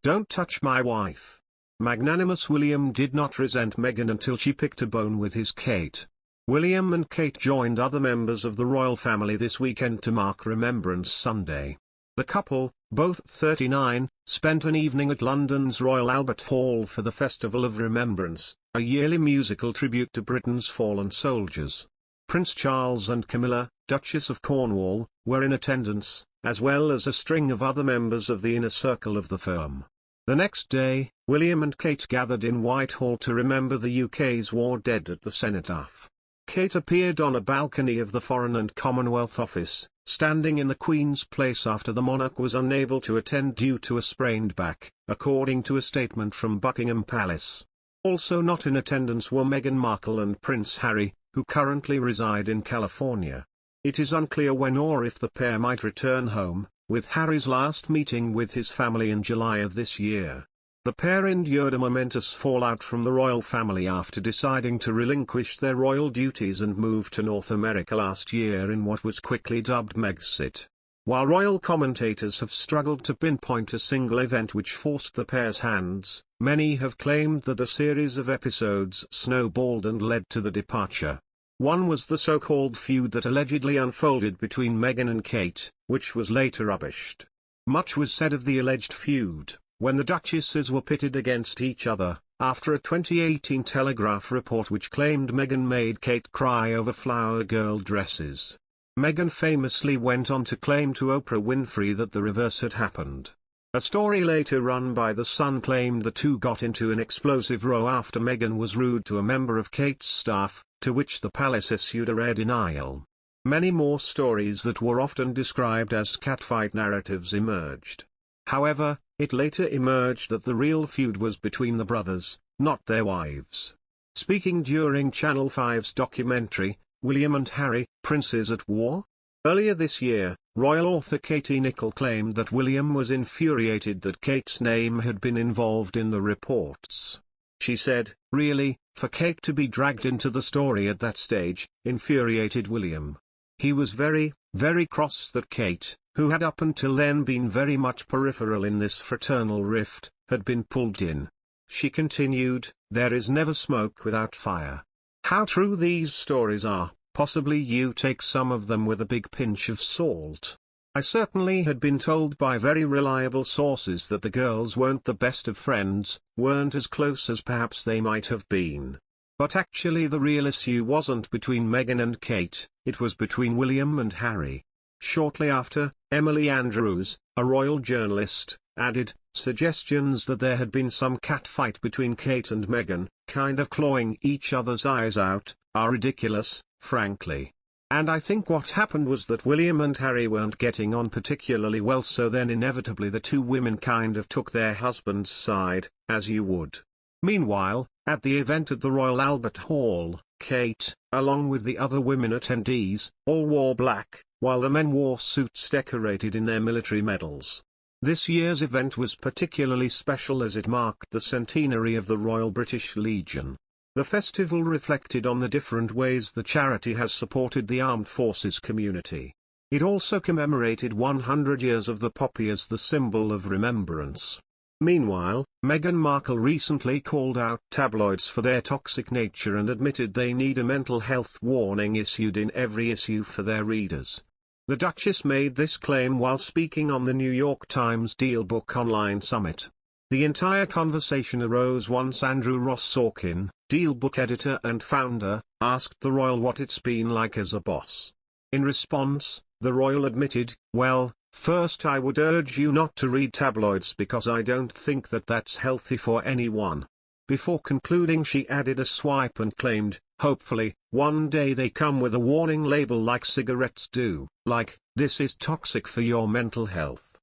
Don't touch my wife. Magnanimous William did not resent Meghan until she picked a bone with his Kate. William and Kate joined other members of the royal family this weekend to mark Remembrance Sunday. The couple, both 39, spent an evening at London's Royal Albert Hall for the Festival of Remembrance, a yearly musical tribute to Britain's fallen soldiers. Prince Charles and Camilla, Duchess of Cornwall, were in attendance, as well as a string of other members of the inner circle of the firm. The next day, William and Kate gathered in Whitehall to remember the UK's war dead at the Cenotaph. Kate appeared on a balcony of the Foreign and Commonwealth Office, standing in the Queen's place after the monarch was unable to attend due to a sprained back, according to a statement from Buckingham Palace. Also not in attendance were Meghan Markle and Prince Harry, who currently reside in California. It is unclear when or if the pair might return home, with Harry's last meeting with his family in July of this year. The pair endured a momentous fallout from the royal family after deciding to relinquish their royal duties and move to North America last year in what was quickly dubbed Megxit. While royal commentators have struggled to pinpoint a single event which forced the pair's hands, many have claimed that a series of episodes snowballed and led to the departure. One was the so-called feud that allegedly unfolded between Meghan and Kate, which was later rubbished. Much was said of the alleged feud, when the duchesses were pitted against each other, after a 2018 Telegraph report which claimed Meghan made Kate cry over flower girl dresses. Meghan famously went on to claim to Oprah Winfrey that the reverse had happened. A story later run by The Sun claimed the two got into an explosive row after Meghan was rude to a member of Kate's staff, to which the palace issued a rare denial. Many more stories that were often described as catfight narratives emerged. However, it later emerged that the real feud was between the brothers, not their wives. Speaking during Channel 5's documentary, William and Harry, Princes at War? Earlier this year, royal author Katie Nicholl claimed that William was infuriated that Kate's name had been involved in the reports. She said, "Really, for Kate to be dragged into the story at that stage, infuriated William. He was very, very cross that Kate, who had up until then been very much peripheral in this fraternal rift, had been pulled in." She continued, "There is never smoke without fire." How true these stories are, possibly you take some of them with a big pinch of salt. I certainly had been told by very reliable sources that the girls weren't the best of friends, weren't as close as perhaps they might have been. But actually the real issue wasn't between Meghan and Kate, it was between William and Harry. Shortly after, Emily Andrews, a royal journalist, added, "Suggestions that there had been some catfight between Kate and Meghan, kind of clawing each other's eyes out, are ridiculous, frankly. And I think what happened was that William and Harry weren't getting on particularly well, so then inevitably the two women kind of took their husband's side, as you would." Meanwhile, at the event at the Royal Albert Hall, Kate, along with the other women attendees, all wore black, while the men wore suits decorated in their military medals. This year's event was particularly special as it marked the centenary of the Royal British Legion. The festival reflected on the different ways the charity has supported the armed forces community. It also commemorated 100 years of the poppy as the symbol of remembrance. Meanwhile, Meghan Markle recently called out tabloids for their toxic nature and admitted they need a mental health warning issued in every issue for their readers. The Duchess made this claim while speaking on the New York Times DealBook Online Summit. The entire conversation arose once Andrew Ross Sorkin, DealBook editor and founder, asked the royal what it's been like as a boss. In response, the royal admitted, "Well, first I would urge you not to read tabloids because I don't think that that's healthy for anyone." Before concluding she added a swipe and claimed, "Hopefully, one day they come with a warning label like cigarettes do, like, this is toxic for your mental health."